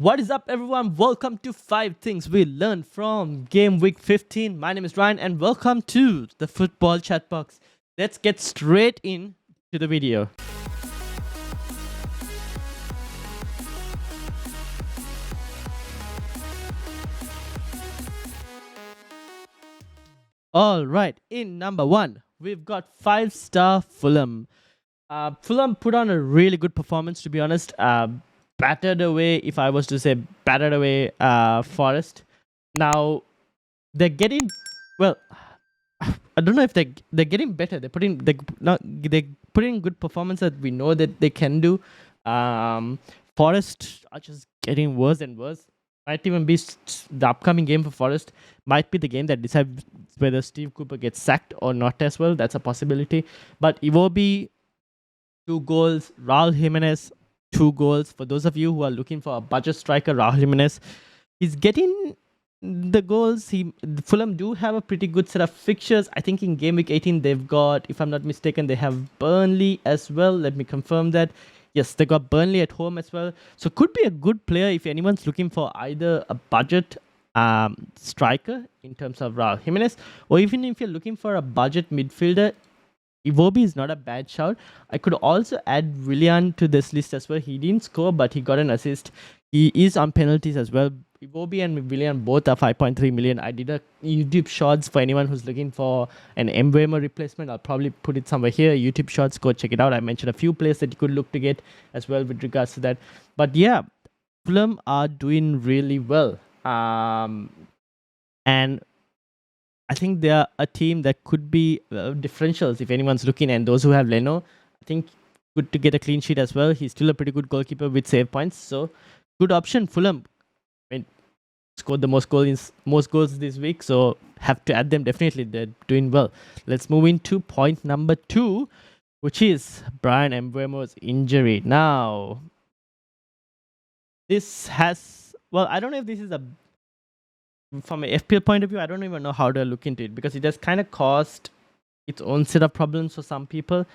What is up, everyone? Welcome to 5 Things We Learned from Game Week 15. My name is Ryan, and welcome to the Football Chatbox. Let's get straight in to the video. All right, in number 1, we've got 5-star Fulham. Fulham put on a really good performance, to be honest. Battered away, if I was to say, battered away Forest. Now, they're getting, well, I don't know if they're getting better. They're putting good performance that we know that they can do. Forest are just getting worse and worse. Might even be the upcoming game for Forest. Might be the game that decides whether Steve Cooper gets sacked or not as well. That's a possibility. But Iwobi, 2 goals. Raul Jimenez, 2 goals. For those of you who are looking for a budget striker, Raul Jimenez is getting the goals. Fulham do have a pretty good set of fixtures. I think in game week 18 they've got, if I'm not mistaken, they have Burnley as well. Let me confirm that. Yes, they got Burnley at home as well. So could be a good player if anyone's looking for either a budget striker in terms of Raul Jimenez, or even if you're looking for a budget midfielder, Iwobi is not a bad shout. I could also add Willian to this list as well. He didn't score, but he got an assist. He is on penalties as well. Iwobi and Willian both are 5.3 million. I did a YouTube Shorts for anyone who's looking for an Mbeumo replacement. I'll probably put it somewhere here. YouTube Shorts, go check it out. I mentioned a few players that you could look to get as well with regards to that. But yeah, Fulham are doing really well. And I think they're a team that could be differentials if anyone's looking. And those who have Leno, I think good to get a clean sheet as well. He's still a pretty good goalkeeper with save points. So good option, Fulham. Scored the most goals this week, so have to add them. Definitely, they're doing well. Let's move into point number 2, which is Bryan Mbeumo's injury. Now, this has, well, I don't know if this is from an FPL point of view, I don't even know how to look into it, because it has kind of caused its own set of problems for some people.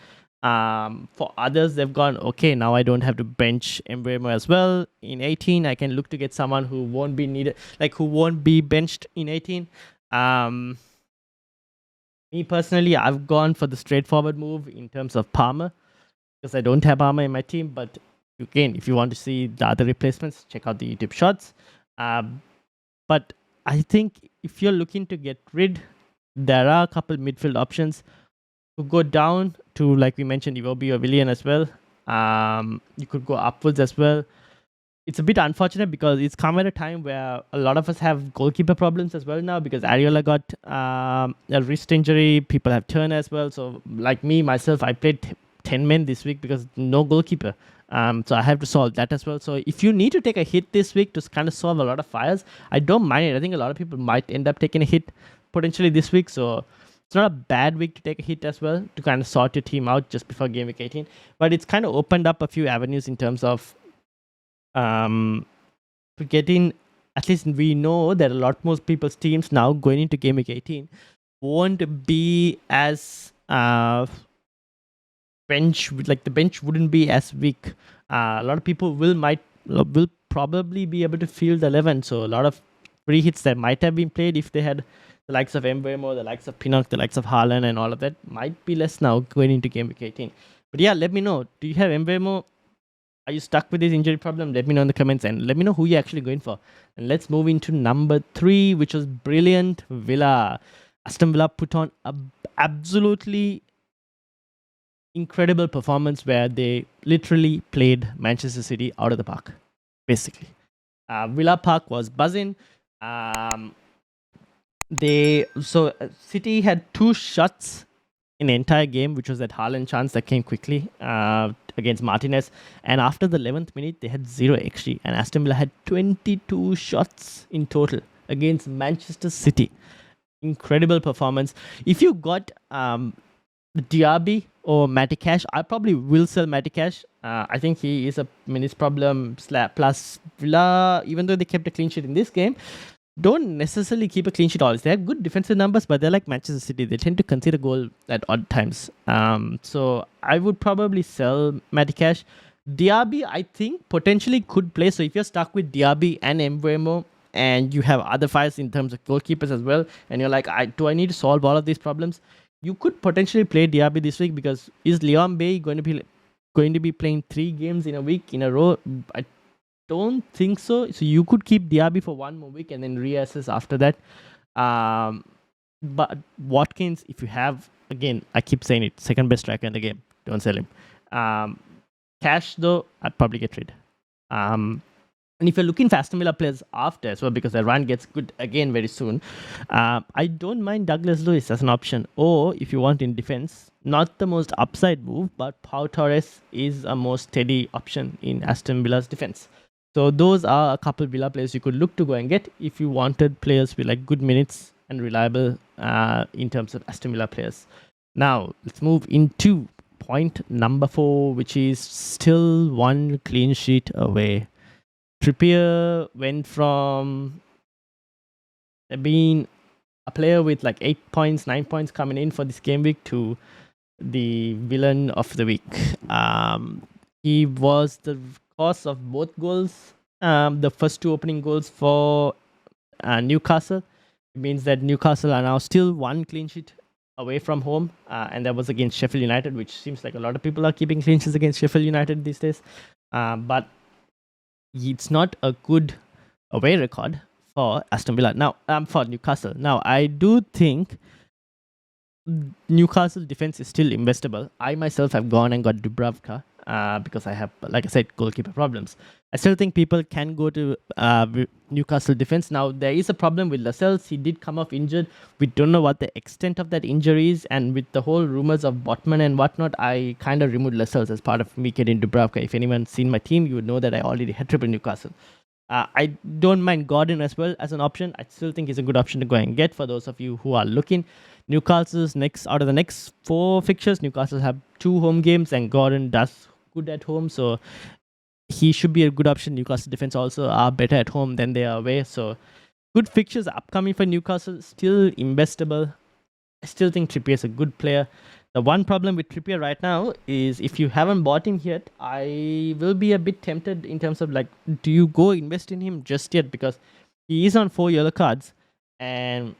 For others, they've gone, okay, now I don't have to bench Mbeumo as well. In 18, I can look to get someone who won't be needed, like who won't be benched in 18. Me personally, I've gone for the straightforward move in terms of Palmer, because I don't have Palmer in my team. But again, if you want to see the other replacements, check out the YouTube Shorts. But I think if you're looking to get rid, there are a couple midfield options to go down to, like we mentioned, Iwobi or Willian as well. You could go upwards as well. It's a bit unfortunate because it's come at a time where a lot of us have goalkeeper problems as well now, because Ariola got a wrist injury. People have Turner as well. So like myself, I played 10 men this week because no goalkeeper. So I have to solve that as well. So if you need to take a hit this week to kind of solve a lot of fires, I don't mind it. I think a lot of people might end up taking a hit potentially this week. So it's not a bad week to take a hit as well, to kind of sort your team out just before game week 18. But it's kind of opened up a few avenues in terms of getting, at least we know that a lot more people's teams now going into game week 18 won't be as the bench wouldn't be as weak. A lot of people will probably be able to field 11. So a lot of free hits that might have been played if they had the likes of Mbeumo, the likes of Pinnock, the likes of Haaland, and all of that might be less now going into game week 18. But yeah, let me know. Do you have Mbeumo? Are you stuck with this injury problem? Let me know in the comments, and let me know who you're actually going for. And let's move into number 3, which was brilliant Villa. Aston Villa put on an absolutely incredible performance where they literally played Manchester City out of the park, basically. Villa Park was buzzing. City had 2 shots in the entire game, which was that Haaland chance that came quickly against Martinez. And after the 11th minute, they had 0 XG. And Aston Villa had 22 shots in total against Manchester City. Incredible performance. If you got Diaby or Matty Cash, I probably will sell Matty Cash. I think he is a minutes problem plus Villa, even though they kept a clean sheet in this game, don't necessarily keep a clean sheet always. They have good defensive numbers, but they're like Manchester City. They tend to concede a goal at odd times. So I would probably sell Matty Cash. Diaby, I think, potentially could play. So if you're stuck with Diaby and Mbeumo, and you have other files in terms of goalkeepers as well, and you're like, do I need to solve all of these problems? You could potentially play Diaby this week, because is Leon Bay going to be playing 3 games in a week in a row? I don't think so. So you could keep Diaby for 1 more week and then reassess after that. But Watkins, if you have, again, I keep saying it, second best striker in the game. Don't sell him. Cash, though, I'd probably get rid. And if you're looking for Aston Villa players after as well, because the run gets good again very soon, I don't mind Douglas Lewis as an option. Or if you want in defense, not the most upside move, but Pau Torres is a more steady option in Aston Villa's defense. So those are a couple Villa players you could look to go and get if you wanted players with like good minutes and reliable in terms of Aston Villa players. Now, let's move into point number 4, which is still 1 clean sheet away. Trippier went from being a player with like 8 points, 9 points coming in for this game week to the villain of the week. He was the cause of both goals, the first 2 opening goals for Newcastle. It means that Newcastle are now still 1 clean sheet away from home, and that was against Sheffield United, which seems like a lot of people are keeping clean sheets against Sheffield United these days. But it's not a good away record for Aston Villa. Now, for Newcastle. Now, I do think Newcastle defense is still investable. I myself have gone and got Dubravka because I have, like I said, goalkeeper problems. I still think people can go to Newcastle defense. Now, there is a problem with Lascelles. He did come off injured. We don't know what the extent of that injury is. And with the whole rumors of Botman and whatnot, I kind of removed Lascelles as part of me getting Dubravka. If anyone's seen my team, you would know that I already had triple Newcastle. I don't mind Gordon as well as an option. I still think he's a good option to go and get for those of you who are looking. Newcastle's out of the next 4 fixtures, Newcastle have 2 home games, and Gordon does good at home, so he should be a good option. Newcastle defense also are better at home than they are away, so good fixtures upcoming for Newcastle. Still investable. I still think Trippier is a good player. The one problem with Trippier right now is if you haven't bought him yet, I will be a bit tempted in terms of like, do you go invest in him just yet? Because he is on 4 yellow cards, and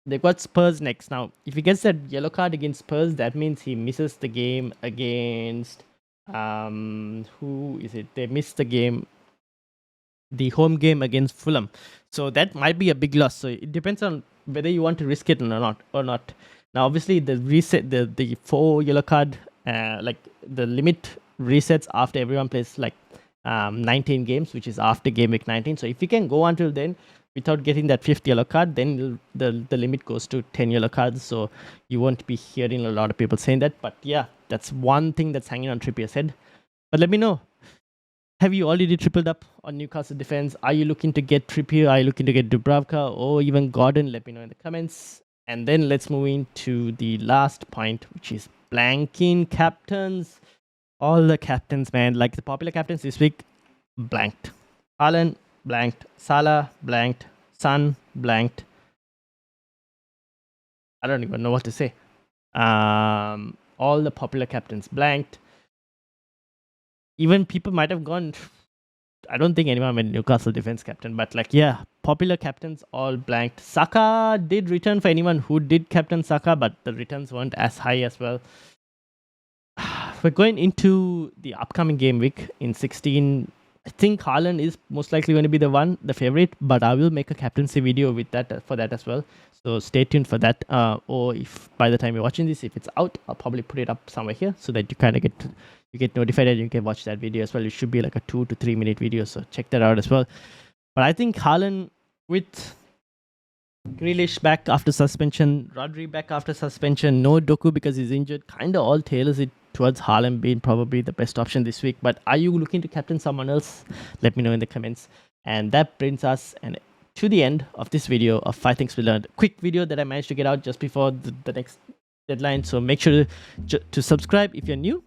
they've got Spurs next. Now, if he gets that yellow card against Spurs, that means he misses the game against who is it? They missed the home game against Fulham. So that might be a big loss. So it depends on whether you want to risk it or not. Now, obviously, the 4 yellow card, like the limit resets after everyone plays like 19 games, which is after game week 19. So if you can go until then without getting that 5th yellow card, then the limit goes to 10 yellow cards. So you won't be hearing a lot of people saying that. But yeah, that's one thing that's hanging on Trippier's head. But let me know. Have you already tripled up on Newcastle defense? Are you looking to get Trippier? Are you looking to get Dubravka or even Gordon? Let me know in the comments. And then let's move into the last point, which is blanking captains. All the captains, man. Like the popular captains this week, blanked. Haaland, blanked. Salah, blanked. Son, blanked. I don't even know what to say. All the popular captains blanked. Even people might have gone. I don't think anyone went Newcastle defense captain, but like, yeah, popular captains all blanked. Saka did return for anyone who did captain Saka, but the returns weren't as high as well. We're going into the upcoming game week in 16. I think Haaland is most likely going to be the favorite, but I will make a captaincy video with that for that as well. So stay tuned for that. Or if by the time you're watching this, if it's out, I'll probably put it up somewhere here so that you kind of get notified and you can watch that video as well. It should be like a 2 to 3 minute video, so check that out as well. But I think Haaland with Grealish back after suspension, Rodri back after suspension, no Doku because he's injured, kind of all tailors it towards Haaland being probably the best option this week. But are you looking to captain someone else? Let me know in the comments. And that brings us to the end of this video of 5 things we learned. Quick video that I managed to get out just before the next deadline. So make sure to subscribe if you're new.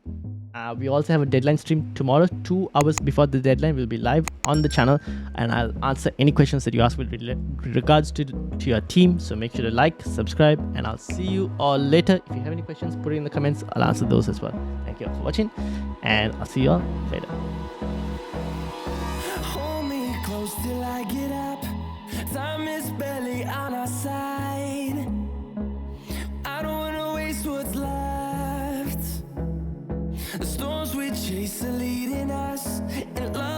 We also have a deadline stream tomorrow, 2 hours before the deadline. We'll be live on the channel, and I'll answer any questions that you ask with regards to your team. So make sure to like, subscribe, and I'll see you all later. If you have any questions, put it in the comments. I'll answer those as well. Thank you all for watching, and I'll see you all later. Hold me close till I get up. Time is barely on our side. I don't wanna waste what's left. The storms we chase are leading us, and love